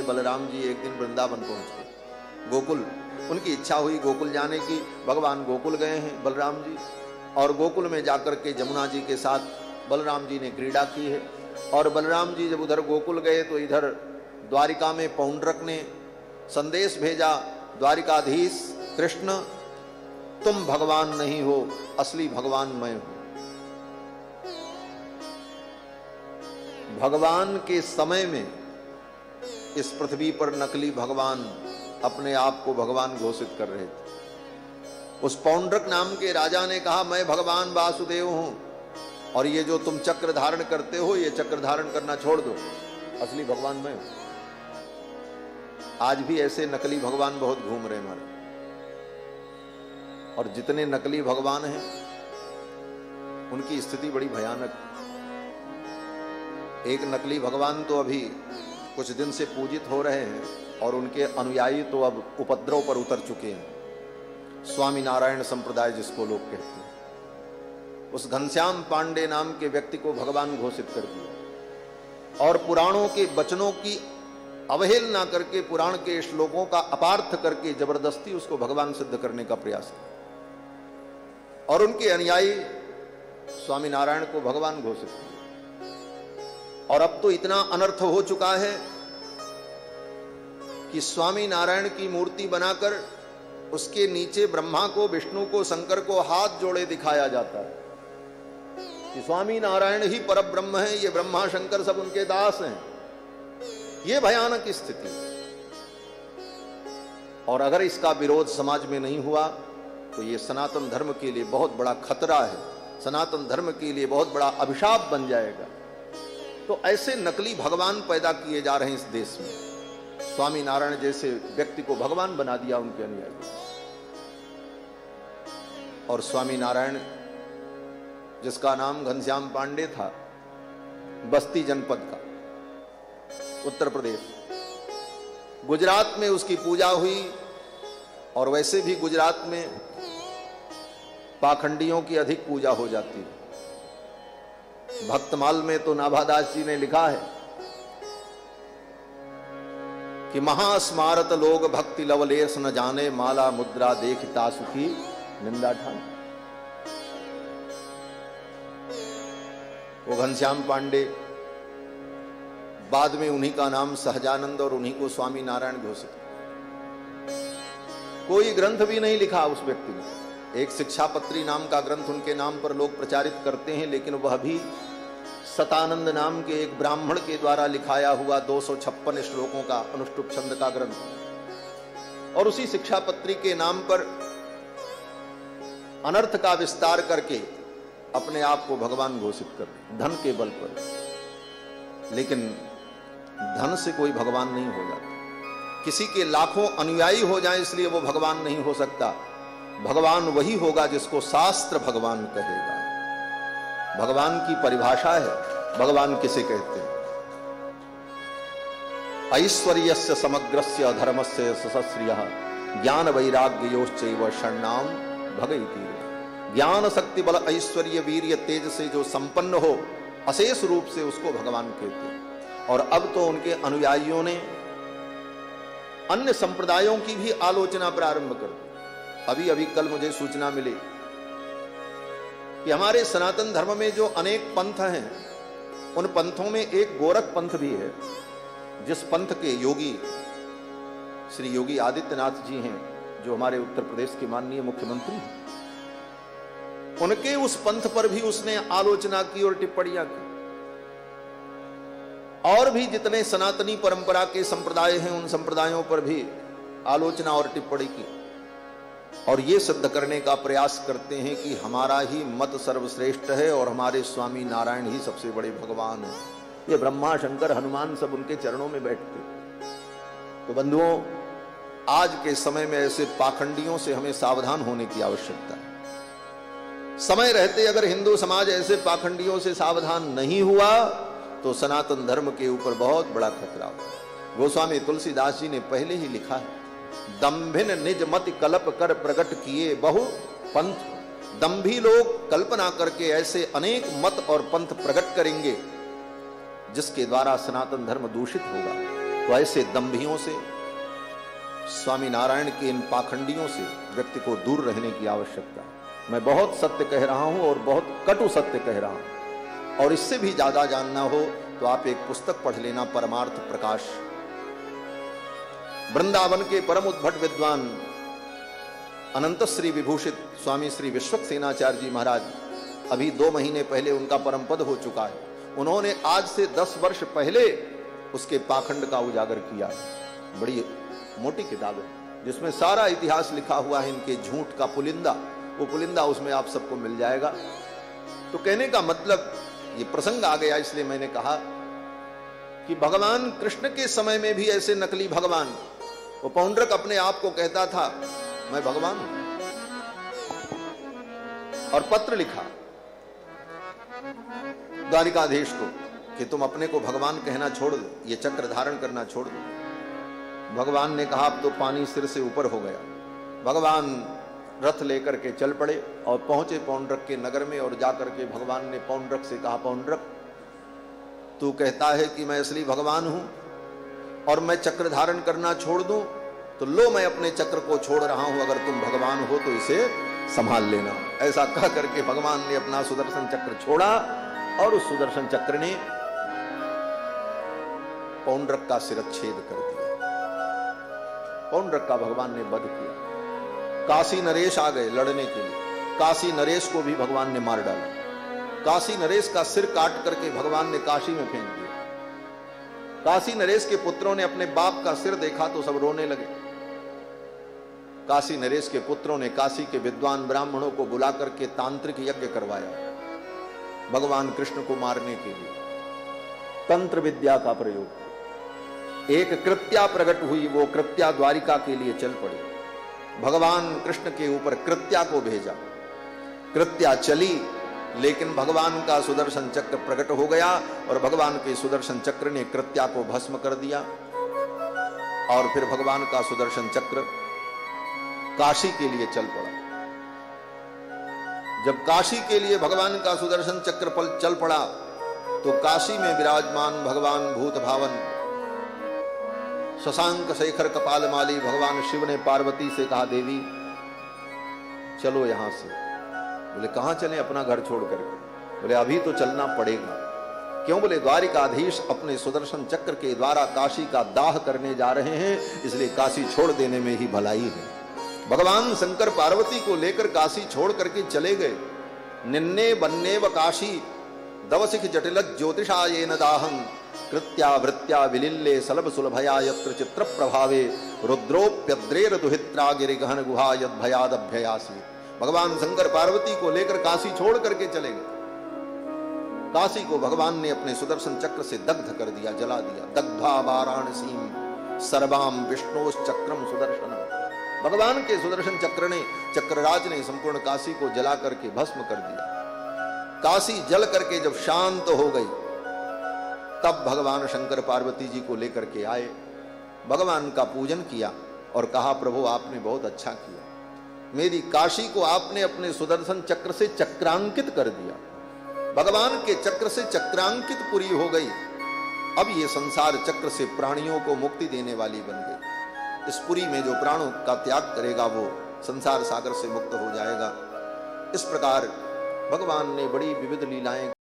बलराम जी एक दिन वृंदावन पहुंच गए, गोकुल। उनकी इच्छा हुई गोकुल जाने की। भगवान गोकुल गए हैं बलराम जी, और गोकुल में जाकर के जमुना जी के साथ बलराम जी ने क्रीड़ा की है। और बलराम जी जब उधर गोकुल गए तो इधर द्वारिका में पौंड्रक ने संदेश भेजा, द्वारिकाधीश कृष्ण तुम भगवान नहीं हो, असली भगवान मैं हूं। भगवान के समय में इस पृथ्वी पर नकली भगवान अपने आप को भगवान घोषित कर रहे थे। उस पौंड्रक नाम के राजा ने कहा मैं भगवान वासुदेव हूं, और ये जो तुम चक्र धारण करते हो ये चक्र धारण करना छोड़ दो, असली भगवान मैं हूं। आज भी ऐसे नकली भगवान बहुत घूम रहे हमारे, और जितने नकली भगवान हैं उनकी स्थिति बड़ी भयानक। एक नकली भगवान तो अभी कुछ दिन से पूजित हो रहे हैं और उनके अनुयायी तो अब उपद्रव पर उतर चुके हैं। स्वामी नारायण संप्रदाय जिसको लोग कहते हैं, उस घनश्याम पांडे नाम के व्यक्ति को भगवान घोषित कर दिया, और पुराणों के वचनों की अवहेलना करके, पुराण के श्लोकों का अपार्थ करके जबरदस्ती उसको भगवान सिद्ध करने का प्रयास किया, और उनके अनुयायी स्वामी नारायण को भगवान घोषित किया। और अब तो इतना अनर्थ हो चुका है कि स्वामी नारायण की मूर्ति बनाकर उसके नीचे ब्रह्मा को, विष्णु को, शंकर को हाथ जोड़े दिखाया जाता है कि स्वामी नारायण ही परब्रह्म है, ये ब्रह्मा शंकर सब उनके दास हैं। ये भयानक स्थिति। और अगर इसका विरोध समाज में नहीं हुआ तो ये सनातन धर्म के लिए बहुत बड़ा खतरा है, सनातन धर्म के लिए बहुत बड़ा अभिशाप बन जाएगा। तो ऐसे नकली भगवान पैदा किए जा रहे हैं इस देश में। स्वामी नारायण जैसे व्यक्ति को भगवान बना दिया उनके अनुयायी। और स्वामी नारायण जिसका नाम घनश्याम पांडे था, बस्ती जनपद का, उत्तर प्रदेश, गुजरात में उसकी पूजा हुई। और वैसे भी गुजरात में पाखंडियों की अधिक पूजा हो जाती है। भक्तमाल में तो नाभादास जी ने लिखा है कि महास्मारत लोग भक्ति लवलेस न जाने, माला मुद्रा देखता सुखी निंदा ठान। वो घनश्याम पांडे, बाद में उन्हीं का नाम सहजानंद और उन्हीं को स्वामी नारायण घोषित। कोई ग्रंथ भी नहीं लिखा उस व्यक्ति ने। एक शिक्षापत्री नाम का ग्रंथ उनके नाम पर लोग प्रचारित करते हैं, लेकिन वह भी सतानंद नाम के एक ब्राह्मण के द्वारा लिखाया हुआ 256 श्लोकों का अनुष्टुप छंद का ग्रंथ। और उसी शिक्षापत्री के नाम पर अनर्थ का विस्तार करके अपने आप को भगवान घोषित कर, धन के बल पर। लेकिन धन से कोई भगवान नहीं हो जाता। किसी के लाखों अनुयायी हो जाए इसलिए वो भगवान नहीं हो सकता। भगवान वही होगा जिसको शास्त्र भगवान कहेगा। भगवान की परिभाषा है, भगवान किसे कहते हैं? ऐश्वर्यस्य समग्रस्य धर्मस्य सशस्त्रियः ज्ञान वैराग्योश्चैव षण्णाम भगैति। ज्ञान शक्ति बल ऐश्वर्य वीर्य तेज से जो संपन्न हो अशेष रूप से उसको भगवान कहते हैं। और अब तो उनके अनुयायियों ने अन्य संप्रदायों की भी आलोचना प्रारंभ कर दी। अभी अभी कल मुझे सूचना मिली कि हमारे सनातन धर्म में जो अनेक पंथ हैं, उन पंथों में एक गोरख पंथ भी है, जिस पंथ के योगी श्री योगी आदित्यनाथ जी हैं, जो हमारे उत्तर प्रदेश के माननीय मुख्यमंत्री हैं। उनके उस पंथ पर भी उसने आलोचना की और टिप्पणियां की। और भी जितने सनातनी परंपरा के संप्रदाय हैं, उन संप्रदायों पर भी आलोचना और टिप्पणी की, और ये सिद्ध करने का प्रयास करते हैं कि हमारा ही मत सर्वश्रेष्ठ है और हमारे स्वामी नारायण ही सबसे बड़े भगवान हैं। ये ब्रह्मा शंकर हनुमान सब उनके चरणों में बैठते। तो बंधुओं, आज के समय में ऐसे पाखंडियों से हमें सावधान होने की आवश्यकता है। समय रहते अगर हिंदू समाज ऐसे पाखंडियों से सावधान नहीं हुआ तो सनातन धर्म के ऊपर बहुत बड़ा खतरा होगा। गोस्वामी तुलसीदास जी ने पहले ही लिखा है, दंभिन निज मति कल्प कर प्रकट किए बहु पंथ। दंभी लोग कल्पना करके ऐसे अनेक मत और पंथ प्रकट करेंगे जिसके द्वारा सनातन धर्म दूषित होगा। तो ऐसे दंभियों से, स्वामी नारायण के इन पाखंडियों से व्यक्ति को दूर रहने की आवश्यकता है। मैं बहुत सत्य कह रहा हूं और बहुत कटु सत्य कह रहा हूं, और इससे भी ज्यादा जानना हो तो आप एक पुस्तक पढ़ लेना, परमार्थ प्रकाश। वृंदावन के परम उद्भट विद्वान अनंत श्री विभूषित स्वामी श्री विश्वक सेनाचार्य जी महाराज, अभी 2 महीने पहले उनका परम पद हो चुका है, उन्होंने आज से 10 वर्ष पहले उसके पाखंड का उजागर किया है। बड़ी मोटी किताब है जिसमें सारा इतिहास लिखा हुआ है, इनके झूठ का पुलिंदा, वो पुलिंदा उसमें आप सबको मिल जाएगा। तो कहने का मतलब, ये प्रसंग आ गया इसलिए मैंने कहा कि भगवान कृष्ण के समय में भी ऐसे नकली भगवान, वो पौंड्रक अपने आप को कहता था मैं भगवान हूं, और पत्र लिखा द्वारिकाधीश को कि तुम अपने को भगवान कहना छोड़ दो, ये चक्र धारण करना छोड़ दो। भगवान ने कहा अब तो पानी सिर से ऊपर हो गया। भगवान रथ लेकर के चल पड़े और पहुंचे पौंड्रक के नगर में, और जाकर के भगवान ने पौंड्रक से कहा, पौंड्रक तू कहता है कि मैं असली भगवान हूं और मैं चक्र धारण करना छोड़ दूं, तो लो मैं अपने चक्र को छोड़ रहा हूं, अगर तुम भगवान हो तो इसे संभाल लेना। ऐसा कह करके भगवान ने अपना सुदर्शन चक्र छोड़ा, और उस सुदर्शन चक्र ने पौंड्रक का शिरच्छेद कर दिया। पौंड्रक का भगवान ने वध किया। काशी नरेश आ गए लड़ने के लिए, काशी नरेश को भी भगवान ने मार डाला। काशी नरेश का सिर काट करके भगवान ने काशी में फेंक दिया। काशी नरेश के पुत्रों ने अपने बाप का सिर देखा तो सब रोने लगे। काशी नरेश के पुत्रों ने काशी के विद्वान ब्राह्मणों को बुला करके तांत्रिक यज्ञ करवाया भगवान कृष्ण को मारने के लिए। तंत्र विद्या का प्रयोग, एक कृत्या प्रकट हुई, वो कृत्या द्वारिका के लिए चल पड़ी। भगवान कृष्ण के ऊपर कृत्या को भेजा, कृत्या चली, लेकिन भगवान का सुदर्शन चक्र प्रकट हो गया और भगवान के सुदर्शन चक्र ने कृत्या को भस्म कर दिया। और फिर भगवान का सुदर्शन चक्र काशी के लिए चल पड़ा। जब काशी के लिए भगवान का सुदर्शन चक्र चल पड़ा तो काशी में विराजमान भगवान भूत भावन शशांक शेखर कपालमाली भगवान शिव ने पार्वती से कहा, देवी चलो यहां से। बोले कहां चलें? अपना घर छोड़ करके। बोले अभी तो चलना पड़ेगा। क्यों? बोले द्वारिकाधीश अपने सुदर्शन चक्र के द्वारा काशी का दाह करने जा रहे हैं, इसलिए काशी छोड़ देने में ही भलाई है। भगवान शंकर पार्वती को लेकर काशी छोड़ करके चले गए। निन्ने बन्ने व काशी दवसिख जटिल ज्योतिषा ये न दाहं कृत्या वृत्या विलिल्ले सलभ सुलभया यत्र चित्र प्रभावे रुद्रोप्यद्रेर दुहित्रा गिरि गहन गुहा यद भयादभ्ययासी। भगवान शंकर पार्वती को लेकर काशी छोड़ करके चले गए। काशी को भगवान ने अपने सुदर्शन चक्र से दग्ध कर दिया, जला दिया। दग्धा वाराणसीम सर्वाम विष्णोश्चक्रम सुदर्शनम। भगवान के सुदर्शन चक्र ने, चक्रराज ने संपूर्ण काशी को जला करके भस्म कर दिया। काशी जल करके जब शांत हो गई तब भगवान शंकर पार्वती जी को लेकर के आए, भगवान का पूजन किया और कहा, प्रभु आपने बहुत अच्छा किया, मेरी काशी को आपने अपने सुदर्शन चक्र से चक्रांकित कर दिया। भगवान के चक्र से चक्रांकित पुरी हो गई। अब ये संसार चक्र से प्राणियों को मुक्ति देने वाली बन गई। इस पुरी में जो प्राणों का त्याग करेगा वो संसार सागर से मुक्त हो जाएगा। इस प्रकार भगवान ने बड़ी विविध लीलाएं